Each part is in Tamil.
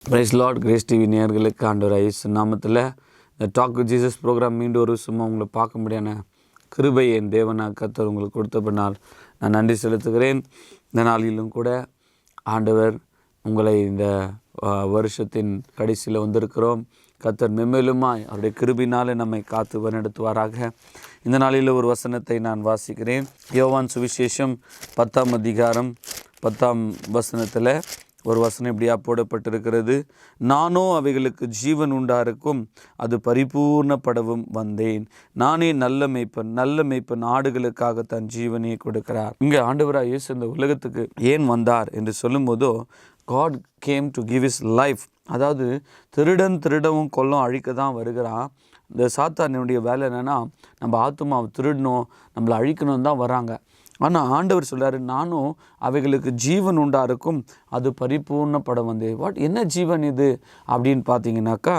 Price Lord. கிரேஸ் டிவி நேயர்களுக்கு ஆண்டவராகிய இயேசு நாமத்தில் இந்த டாக் வித் ஜீசஸ் ப்ரோக்ராம் மீண்டும் ஒரு சும்மா உங்களை பார்க்க முடியான கிருபை என் தேவனாக கர்த்தர் உங்களுக்கு கொடுத்தபடினால் நான் நன்றி செலுத்துகிறேன். இந்த நாளிலும் கூட ஆண்டவர் உங்களை இந்த வருஷத்தின் கடைசியில் வந்திருக்கிறோம். கர்த்தர் மென்மேலுமாய் அவருடைய கிருபினாலே நம்மை காத்து வழிநடத்துவாராக. இந்த நாளில் ஒரு வசனத்தை நான் வாசிக்கிறேன். யோவான் சுவிசேஷம் 10ஆம் அதிகாரம் 10ஆம் வசனத்தில் ஒரு வசனம் இப்படியா போடப்பட்டிருக்கிறது. நானோ அவைகளுக்கு ஜீவன் உண்டாருக்கும், அது பரிபூர்ணப்படவும் வந்தேன். நானே நல்ல மேய்ப்பன் ஆடுகளுக்காக தன் ஜீவனையை கொடுக்கிறார். இங்கே ஆண்டவராக இயேசு இந்த உலகத்துக்கு ஏன் வந்தார் என்று சொல்லும்போதோ, God came to give his life. அதாவது திருடவும் கொல்லும் அழிக்க தான் வருகிறான். இந்த சாத்தானுடைய வேலை என்னென்னா, நம்ம ஆத்துமாவை திருடணும், நம்மளை அழிக்கணும் தான் வராங்க. ஆனால் ஆண்டவர் சொல்கிறார், நானும் அவைகளுக்கு ஜீவன் உண்டாருக்கும், அது பரிபூர்ணப்பட வந்தேன். என்ன ஜீவன் இது அப்படின்னு பார்த்தீங்கன்னாக்கா,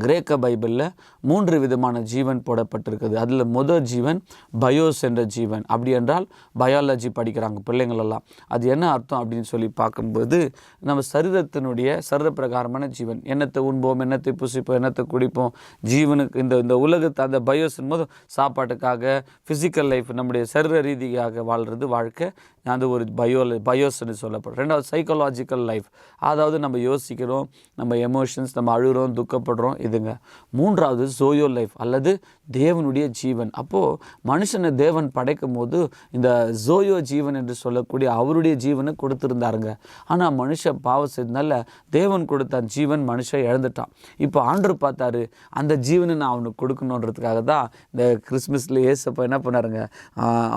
கிரேக்க பைபிளில் 3 விதமான ஜீவன் போடப்பட்டிருக்குது. அதில் முதல் ஜீவன் பயோஸ் என்ற ஜீவன். அப்படி என்றால் பயாலஜி படிக்கிறாங்க பிள்ளைங்களெல்லாம். அது என்ன அர்த்தம் அப்படின்னு சொல்லி பார்க்கும்போது, நம்ம சரீர பிரகாரமான ஜீவன். எண்ணத்தை உண்போம், எண்ணத்தை புசிப்போம், எண்ணத்தை குடிப்போம். ஜீவனுக்கு இந்த உலகத்தை அந்த பயோஸ்ன் போது சாப்பாட்டுக்காக, ஃபிசிக்கல் லைஃப், நம்முடைய சரீர ரீதியாக வாழ்கிறது வாழ்க்கை, அது ஒரு பயோஸ்ன்னு சொல்லப்படும். ரெண்டாவது சைக்காலஜிக்கல் லைஃப், அதாவது நம்ம யோசிக்கிறோம், நம்ம எமோஷன்ஸ், நம்ம அழுகிறோம், துக்கப்படுறோம், இதுங்க. மூன்றாவது ஜோயோ லைஃப் அல்லது தேவனுடைய ஜீவன். அப்போது மனுஷனை தேவன் படைக்கும் போது இந்த ஜோயோ ஜீவன் என்று சொல்லக்கூடிய அவருடைய ஜீவனை கொடுத்துருந்தாருங்க. ஆனால் மனுஷன் பாவம் செய்தனால தேவன் கொடுத்த ஜீவன் மனுஷன் இழந்துட்டான். இப்போ ஆண்டவர் பார்த்தாரு, அந்த ஜீவனை நான் அவனுக்கு கொடுக்கணுன்றதுக்காக தான் இந்த கிறிஸ்மஸில் ஏசப்பா என்ன பண்ணாருங்க,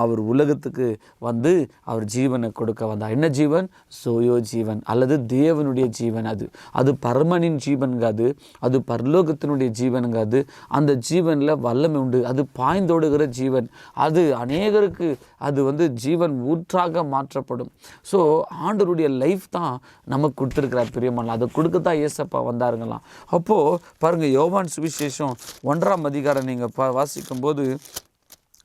அவர் உலகத்துக்கு வந்து அவர் ஜீவனை கொடுக்க வந்தார். என்ன ஜீவன்? சோயோ ஜீவன் அல்லது தேவனுடைய ஜீவன். அது பரமனின் ஜீவனுங்க, அது பரலோகத்தினுடைய ஜீவனுங்க. அந்த ஜீவனில் வல்லமை உண்டு. அது பாய்ந்தோடுகிற ஜீவன். அது அநேகருக்கு அது ஜீவன் ஊற்றாக மாற்றப்படும். ஸோ ஆண்டவருடைய லைஃப் தான் நமக்கு கொடுத்துருக்கிறார் பிரியமான. அதை கொடுக்க தான் ஏசப்பா வந்தாருங்களாம். அப்போது பாருங்கள், யோவான் சுவிசேஷம் 1ஆம் அதிகாரம் நீங்கள் வாசிக்கும்போது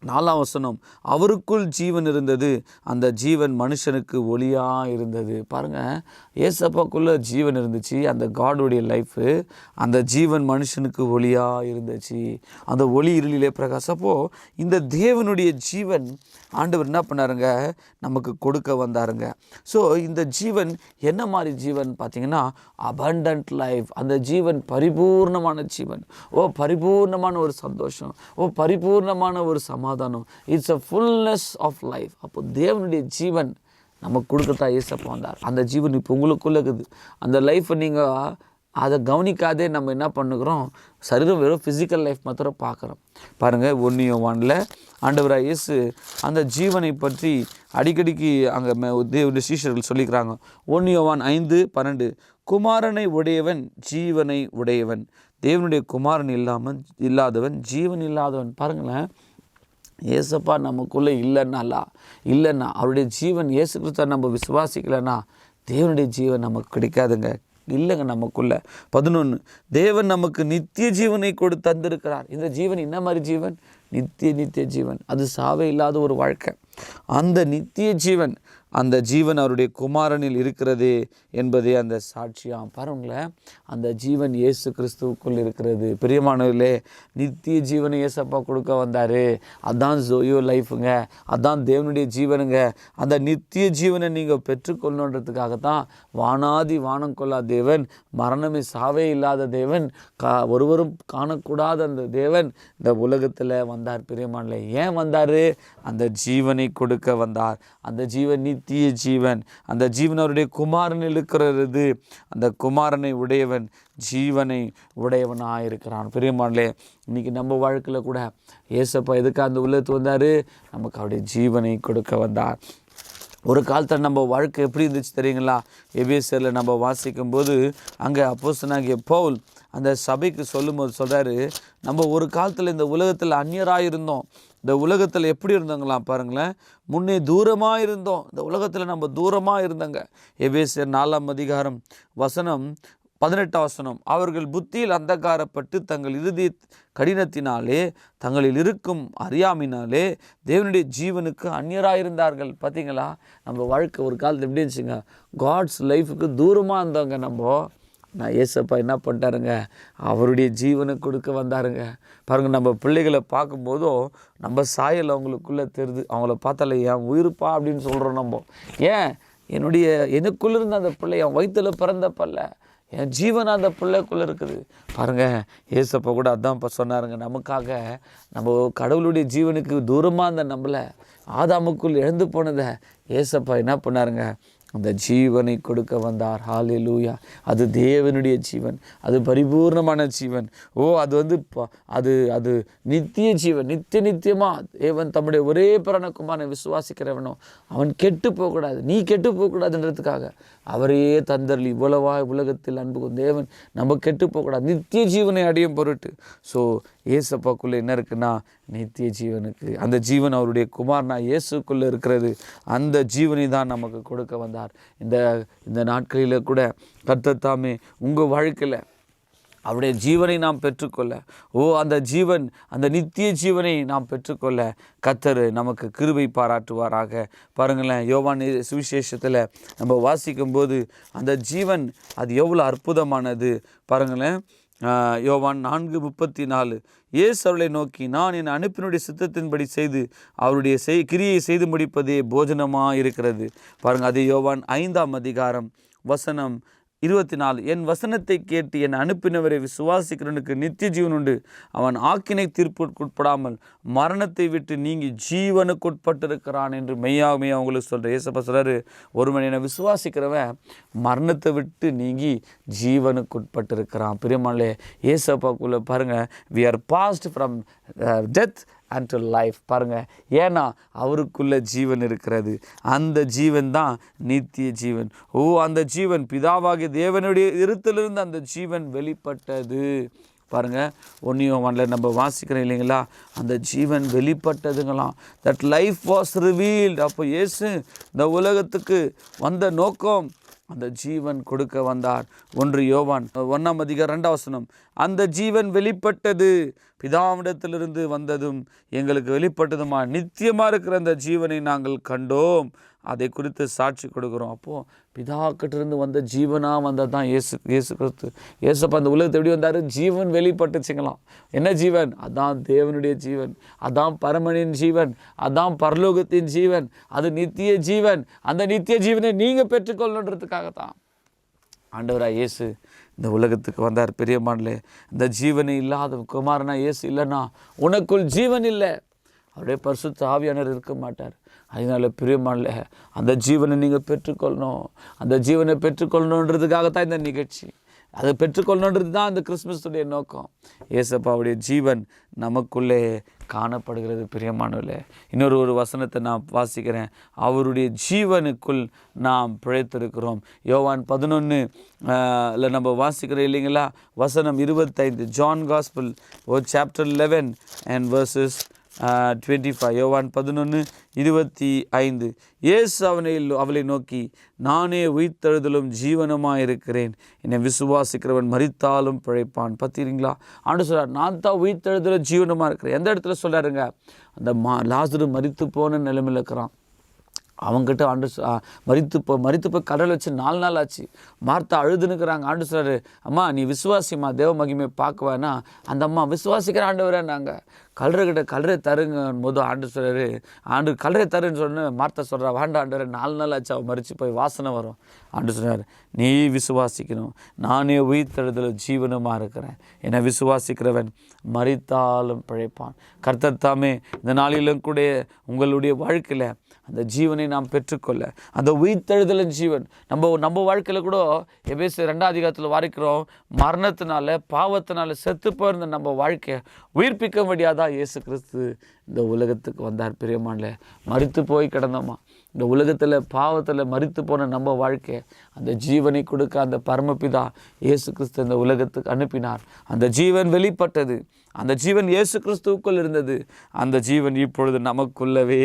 4ஆம் வசனம், அவருக்குள் ஜீவன் இருந்தது, அந்த ஜீவன் மனுஷனுக்கு ஒளியாக இருந்தது. பாருங்கள், ஏசப்பாக்குள்ளே ஜீவன் இருந்துச்சு, அந்த காடுடைய லைஃபு, அந்த ஜீவன் மனுஷனுக்கு ஒளியாக இருந்துச்சு, அந்த ஒளி இருளிலே பிரகாசம். அப்போது இந்த தேவனுடைய ஜீவன் ஆண்டவர் என்ன பண்ணாருங்க, நமக்கு கொடுக்க வந்தாருங்க. ஸோ இந்த ஜீவன் என்ன மாதிரி ஜீவன் பார்த்தீங்கன்னா, அபண்டன்ட் லைஃப். அந்த ஜீவன் பரிபூர்ணமான ஜீவன். பரிபூர்ணமான ஒரு சந்தோஷம், பரிபூர்ணமான ஒரு சமாதானம். It's a fullness of life. அப்போ தேவனுடைய ஜீவன் நமக்கு கொடுக்கத்தான் ஏசப்பா வந்தார். அந்த ஜீவன் இப்போ உங்களுக்குள்ளே இருக்குது. அந்த லைஃப்பை நீங்கள் அதை கவனிக்காதே நம்ம என்ன பண்ணுகிறோம், சரீரம் வெறும் ஃபிசிக்கல் லைஃப் மாத்திரம் பார்க்குறோம். பாருங்கள், 1 யோவானில் ஆண்டவராக இயேசு அந்த ஜீவனை பற்றி அடிக்கடிக்கு அங்கே தேவனுடைய சீஷர்கள் சொல்லிக்கிறாங்க. 1 யோவான் 5:12, குமாரனை உடையவன் ஜீவனை உடையவன், தேவனுடைய குமாரன் இல்லாதவன் ஜீவன் இல்லாதவன். பாருங்களேன், ஏசப்பா நமக்குள்ளே இல்லைன்னா அவருடைய ஜீவன், இயேசு கிறிஸ்துவை நம்ம விசுவாசிக்கலைன்னா தேவனுடைய ஜீவன் நமக்கு கிடைக்காதுங்க, இல்லைங்க நமக்குள்ள. 11, தேவன் நமக்கு நித்திய ஜீவனை தந்திருக்கிறார். இந்த ஜீவன் என்ன மாதிரி ஜீவன்? நித்திய ஜீவன். அது சாவே இல்லாத ஒரு வாழ்க்கை. அந்த நித்திய ஜீவன், அந்த ஜீவன் அவருடைய குமாரனில் இருக்கிறது என்பதே அந்த சாட்சியாம். பாருங்களேன், அந்த ஜீவன் இயேசு கிறிஸ்துவுக்குள் இருக்கிறது. பிரியமானவர்களே, நித்திய ஜீவனை இயேசப்பா கொடுக்க வந்தார். அதான் ஜோயோ லைஃபுங்க, அதான் தேவனுடைய ஜீவனுங்க. அந்த நித்திய ஜீவனை நீங்கள் பெற்றுக்கொள்ளணுன்றதுக்காகத்தான் வானாதி வானம் கொள்ளா தேவன், மரணமே சாவே இல்லாத தேவன், ஒருவரும் காணக்கூடாத அந்த தேவன் இந்த உலகத்தில் வந்தார். பிரியமானவர்களே, ஏன் வந்தார்? அந்த ஜீவனை கொடுக்க வந்தார். அந்த ஜீவன் நித்திய ஜீவன். அந்த ஜீவன் அவருடைய குமாரனில் இருக்கிறது. அந்த குமாரனை உடையவன் ஜீவனை உடையவனாக இருக்கிறான். பிரியமானவர்களே, இன்றைக்கி நம்ம வாழ்க்கையில் கூட ஏசப்பா எதுக்கு அந்த உலகத்துக்கு வந்தார்? நமக்கு அவருடைய ஜீவனை கொடுக்க வந்தார். ஒரு காலத்தில் நம்ம வாழ்க்கை எப்படி இருந்துச்சு தெரியுங்களா? எபேசியரில் நம்ம வாசிக்கும்போது அங்கே அப்போஸ்தலனாகிய பவுல் அந்த சபைக்கு சொல்லும்போது சொல்கிறாரு, நம்ம ஒரு காலத்தில் இந்த உலகத்தில் அந்நியராக இருந்தோம். இந்த உலகத்தில் எப்படி இருந்தோங்களாம் பாருங்களேன், முன்னே தூரமாக இருந்தோம். இந்த உலகத்தில் நம்ம தூரமாக இருந்தோங்க. எபேசியர் 4ஆம் அதிகாரம் வசனம் 18ஆம் வசனம், அவர்கள் புத்தியில் அந்தகாரப்பட்டு தங்கள் இறுதி கடினத்தினாலே தங்களில் இருக்கும் அறியாமையினாலே தேவனுடைய ஜீவனுக்கு அந்நியராயிருந்தார்கள். பார்த்தீங்களா, நம்ம வாழ்க்கை ஒரு காலத்தில் எப்படி இருந்துச்சுங்க, காட்ஸ் லைஃபுக்கு தூரமாக இருந்தவங்க. நம்ம நான் ஏசப்பா என்ன பண்ணிட்டாருங்க, அவருடைய ஜீவனை கொடுக்க வந்தாருங்க. பாருங்கள், நம்ம பிள்ளைகளை பார்க்கும்போதும் நம்ம சாயல் அவங்களுக்குள்ளே தெரியுது. அவங்கள பார்த்தாலே என் உயிர்ப்பா அப்படின்னு சொல்கிறோம் நம்ம. ஏன்? எனக்குள்ளே இருந்த அந்த பிள்ளை, என் வயிற்றில் பிறந்தப்பல்ல, என் ஜீவன் அந்த பிள்ளைக்குள்ளே இருக்குது. பாருங்கள், ஏசப்பா கூட அதான் இப்போ சொன்னாருங்க, நமக்காக நம்ம கடவுளுடைய ஜீவனுக்கு தூரமாக இருந்த நம்மளை ஆதாமுக்குள் இழந்து போனதை ஏசப்பா என்ன பண்ணாருங்க, அந்த ஜீவனை கொடுக்க வந்தார். ஹல்லேலூயா. அது தேவனுடைய ஜீவன், அது பரிபூர்ணமான ஜீவன். அது அது நித்திய ஜீவன். நித்தியமாக தேவன் தம்முடைய ஒரே பிராணகுமாரனை விசுவாசிக்கிறவனோ அவன் கெட்டு போகக்கூடாது, நீ கெட்டு போகக்கூடாதுன்றதுக்காக அவரையே தந்தரலி. இவ்வளவா உலகத்தில் அன்பு தேவன் நம்ம கெட்டு போகக்கூடாது, நித்திய ஜீவனை அடையும் பொருட்டு. ஸோ ஏசப்பாக்குள்ளே என்ன இருக்குன்னா நித்திய ஜீவனுக்கு, அந்த ஜீவன் அவருடைய குமாரனா இயேசுக்குள்ளே இருக்கிறது. அந்த ஜீவனை தான் நமக்கு கொடுக்க வந்தார். இந்த நாட்களில் கூட கர்த்தர் தாமே உங்கள் வாழ்க்கையில் அவருடைய ஜீவனை நாம் பெற்றுக்கொள்ள, அந்த ஜீவன், அந்த நித்திய ஜீவனை நாம் பெற்றுக்கொள்ள கர்த்தர் நமக்கு கிருபை பாராட்டுவாராக. பாருங்களேன், யோவான் சுவிசேஷத்தில் நம்ம வாசிக்கும்போது அந்த ஜீவன் அது எவ்வளோ அற்புதமானது பாருங்களேன். யோவான் 4:34 இயேசு அவர்களை நோக்கி, நான் என் அனுப்பினுடைய சித்தத்தின்படி செய்து அவருடைய கிரியை செய்து முடிப்பதே போஜனமாக இருக்கிறது. பாருங்கள், அது யோவான் 5ஆம் அதிகாரம் வசனம் 24. என் வசனத்தை கேட்டு என் அனுப்பினவரை விசுவாசிக்கிறவனுக்கு நித்திய ஜீவன் உண்டு, அவன் ஆக்கினை தீர்ப்புட்படாமல் மரணத்தை விட்டு நீங்கி ஜீவனுக்குட்பட்டிருக்கிறான் என்று மெய்யாகவே அவங்களுக்கு சொல்கிறேன். ஏசப்பா சொல்கிறாரு, ஒருவன் என்னை விசுவாசிக்கிறவன் மரணத்தை விட்டு நீங்கி ஜீவனுக்குட்பட்டிருக்கிறான். பிரியமானே, ஏசப்பாக்குள்ளே பாருங்கள், we are passed from death and to life. பாருங்கள், ஏன்னா அவருக்குள்ள ஜீவன் இருக்கிறது. அந்த ஜீவன் தான் நித்திய ஜீவன். அந்த ஜீவன் பிதாவாகிய தேவனுடைய இருத்திலிருந்து அந்த ஜீவன் வெளிப்பட்டது. பாருங்கள், 1 யோவானில் நம்ம வாசிக்கிறோம் இல்லைங்களா, அந்த ஜீவன் வெளிப்பட்டதுங்களாம். That life was revealed. அப்போ இயேசு இந்த உலகத்துக்கு வந்த நோக்கம் அந்த ஜீவன் கொடுக்க வந்தார். 1 யோவான் 1ஆம் அதிகாரம் 2ஆம் வசனம், அந்த ஜீவன் வெளிப்பட்டது, பிதாவிடத்திலிருந்து வந்ததும் எங்களுக்கு வெளிப்பட்டதுமா நித்தியமாக இருக்கிற அந்த ஜீவனை நாங்கள் கண்டோம், அதை குறித்து சாட்சி கொடுக்குறோம். அப்போது பிதாக்கிட்டிருந்து வந்த ஜீவனாக வந்தது தான் இயேசு கிறிஸ்து. இயேசுப்பா அந்த உலகத்தை எப்படி வந்தார்? ஜீவன் வெளிப்பட்டுச்சுங்களாம். என்ன ஜீவன்? அதான் தேவனுடைய ஜீவன், அதான் பரமனின் ஜீவன், அதான் பரலோகத்தின் ஜீவன், அது நித்திய ஜீவன். அந்த நித்திய ஜீவனை நீங்கள் பெற்றுக்கொள்ளணுன்றதுக்காகத்தான் ஆண்டவராக இயேசு இந்த உலகத்துக்கு வந்தார். பிரியமானே, இந்த ஜீவனை இல்லாத குமாரனா இயேசு இல்லைன்னா உனக்குள் ஜீவன் இல்லை, அவருடைய பரிசுத்த ஆவியானவர் இருக்க மாட்டார். அதனால் பிரியமானே, அந்த ஜீவனை நீங்கள் பெற்றுக்கொள்ளணும். அந்த ஜீவனை பெற்றுக்கொள்ளணுன்றதுக்காகத்தான் இந்த நிகழ்ச்சி. அதை பெற்றுக்கொள்ளணுன்றது தான் இந்த கிறிஸ்மஸுடைய நோக்கம். ஏசப்பாவுடைய ஜீவன் நமக்குள்ளே காணப்படுகிறது. பிரியமானவர்களே, இன்னொரு வசனத்தை நான் வாசிக்கிறேன். அவருடைய ஜீவனுக்குள் நாம் பிழைத்திருக்கிறோம். யோவான் 11 நம்ம வாசிக்கிறோம் இல்லைங்களா, வசனம் 25. John gospel chapter 11 and verses 25. யோவான் 11:25. இயேசு அவளை நோக்கி, நானே உயிர்த்தெழுதலும் ஜீவனமாக இருக்கிறேன், என்னை விசுவாசிக்கிறவன் மரித்தாலும் பிழைப்பான். பார்த்தீங்களா, ஆண்டவர் சொல்றார், நான் தான் உயிர்த்தெழுதலும் ஜீவனமாக இருக்கிறேன். எந்த இடத்துல சொல்றாருங்க? அந்த லாசரு மரித்து போன நிலைமையில் இருக்கிறான். அவங்ககிட்ட மரித்து போய் கடல் வச்சு 4 நாள் ஆச்சு. மார்த்தா அழுதுனுக்கிறாங்க. ஆண்டு சொல்கிறாரு, அம்மா நீ விசுவாசிம்மா, தேவ மகிமை பார்க்குவேன்னா. அந்த அம்மா விசுவாசிக்கிற ஆண்டவரே, நாங்கள் கல்லறை தருங்க போது ஆண்டு சொல்கிறாரு, கல்லறை தருன்னு சொன்ன மார்த்தா சொல்கிறா, வேண்டாம் ஆண்டவரே, 4 நாள் ஆச்சு, அவள் மரித்து போய் வாசனை வரும். ஆண்டு சொன்னார், நீ விசுவாசிக்கணும், நானே உயிர்த்தெழுதலும் ஜீவனமாக இருக்கிறேன், என்னை விசுவாசிக்கிறவன் மரித்தாலும் பிழைப்பான். கர்த்தர் தாமே இந்த நாளிலும் கூட உங்களுடைய வாழ்க்கையில் அந்த ஜீவனை நாம் பெற்றுக்கொள்ள, அந்த உயிர்த்தெழுதலின் ஜீவன் நம்ம வாழ்க்கையில் கூட எபேசியர் 2ஆம் அதிகாரத்தில் வாசிக்கிறோம், மரணத்தினால பாவத்தினால செத்து போயிருந்த நம்ம வாழ்க்கையை உயிர்ப்பிக்க முடியாதான் இயேசு கிறிஸ்து இந்த உலகத்துக்கு வந்தார். பிரியமானே, மரித்து போய் கிடந்தோமா, இந்த உலகத்தில் பாவத்தில் மரித்து போன நம்ம வாழ்க்கை அந்த ஜீவனை கொடுக்க அந்த பரமபிதா இயேசு கிறிஸ்து இந்த உலகத்துக்கு அனுப்பினார். அந்த ஜீவன் வெளிப்பட்டது, அந்த ஜீவன் இயேசு கிறிஸ்துவுக்குள் இருந்தது. அந்த ஜீவன் இப்பொழுது நமக்குள்ளவே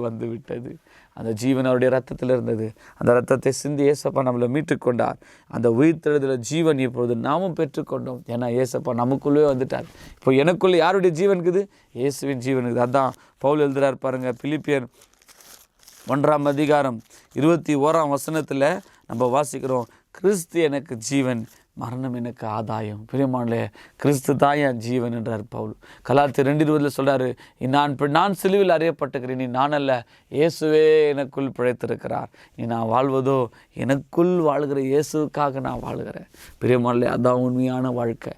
வந்து விட்டது. அந்த ஜீவன் அவருடைய ரத்தத்தில் இருந்தது. அந்த ரத்தத்தை சிந்தி ஏசப்பா நம்மளை மீட்டுக்கொண்டார். அந்த உயிர்த்தெழுதல ஜீவன் இப்பொழுது நாமும் பெற்றுக்கொண்டோம். ஏன்னா ஏசப்பா நமக்குள்ளே வந்துட்டார். இப்போ எனக்குள்ளே யாருடைய ஜீவன் இருக்குது? இயேசுவின் ஜீவன் இருக்குது. அதான் பவுல் எழுதுகிறார் பாருங்கள், பிலிப்பியர் 1ஆம் அதிகாரம் 21ஆம் வசனத்தில் நம்ம வாசிக்கிறோம், கிறிஸ்து எனக்கு ஜீவன், மரணம் எனக்கு ஆதாயம். பிரியமானே, கிறிஸ்து தான் என் ஜீவன் என்றார் பவுல். கலாத்தியர் 2:20 சொல்கிறாரு, நான் சிலுவையில் அறியப்பட்டுக்கிறேன், நீ நான் அல்ல, இயேசுவே எனக்குள் பிழைத்திருக்கிறார். நீ நான் வாழ்வதோ எனக்குள் வாழ்கிற இயேசுக்காக நான் வாழ்கிறேன். பிரியமானே, அதான் உண்மையான வாழ்க்கை.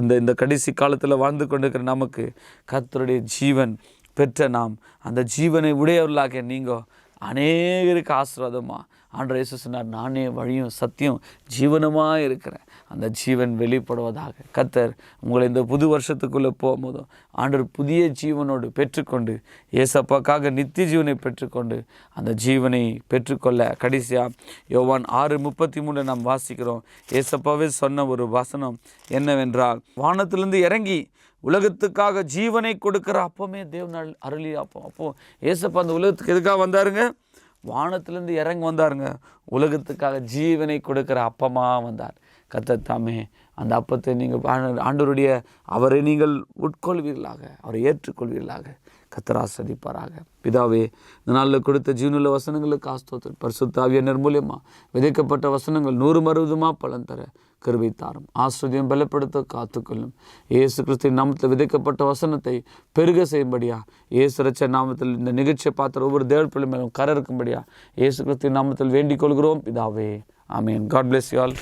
இந்த கடைசி காலத்தில் வாழ்ந்து கொண்டிருக்கிற நமக்கு கர்த்தருடைய ஜீவன் பெற்ற நாம், அந்த ஜீவனை உடையவர்களாக நீங்கள் அநேகருக்கு ஆசீர்வாதமாக ஆண்டவர் இயேசு சொன்னார், நானே வழியும் சத்தியம் ஜீவனமாக இருக்கிறேன். அந்த ஜீவன் வெளிப்படுவதாக. கர்த்தர் உங்களை இந்த புது வருஷத்துக்குள்ளே போகும்போதும் ஆண்டவர் புதிய ஜீவனோடு பெற்றுக்கொண்டு ஏசப்பாக்காக நித்திய ஜீவனை பெற்றுக்கொண்டு அந்த ஜீவனை பெற்றுக்கொள்ள கடைசியாக யோவான் 6:33 நாம் வாசிக்கிறோம். ஏசப்பாவே சொன்ன ஒரு வசனம் என்னவென்றால், வானத்திலிருந்து இறங்கி உலகத்துக்காக ஜீவனை கொடுக்குற அப்பமே தேவனால் அருளி அப்பம். அப்போது ஏசப்பா அந்த உலகத்துக்கு எதுக்காக வந்தாருங்க? வானத்திலேருந்து இறங்கி வந்தாருங்க. உலகத்துக்காக ஜீவனை கொடுக்குற அப்பமாக வந்தார். கர்த்தர் தாமே அந்த அப்பத்தை நீங்கள் ஆண்டவருடைய அவரை நீங்கள் உட்கொள்வீர்களாக, அவரை ஏற்றுக்கொள்வீர்களாக. கர்த்தர் ஆசீர்வதிப்பாராக. பிதாவே, இந்த நாளில் கொடுத்த ஜீவனுள்ள வசனங்களுக்கு ஸ்தோத்திரம். பரிசுத்த ஆவியானவர் மூலியமாக விதைக்கப்பட்ட வசனங்கள் 100 பலன் தர கிருபை தாரும். ஆசீர்வாதம் பலப்படுத்த காத்துக்கொள்ளும். இயேசு கிறிஸ்துவின் நாமத்தில் விதைக்கப்பட்ட வசனத்தை பெருக செய்யும்படியா, இயேசு ரட்சகர் நாமத்தில் இந்த நிகழ்ச்சியை பார்த்த ஒவ்வொரு தேவப்பிள்ளை மேலும் கரை இருக்கும்படியா இயேசு கிறிஸ்துவின் நாமத்தில் வேண்டிக் கொள்கிறோம் பிதாவே. ஆமென். God bless you all.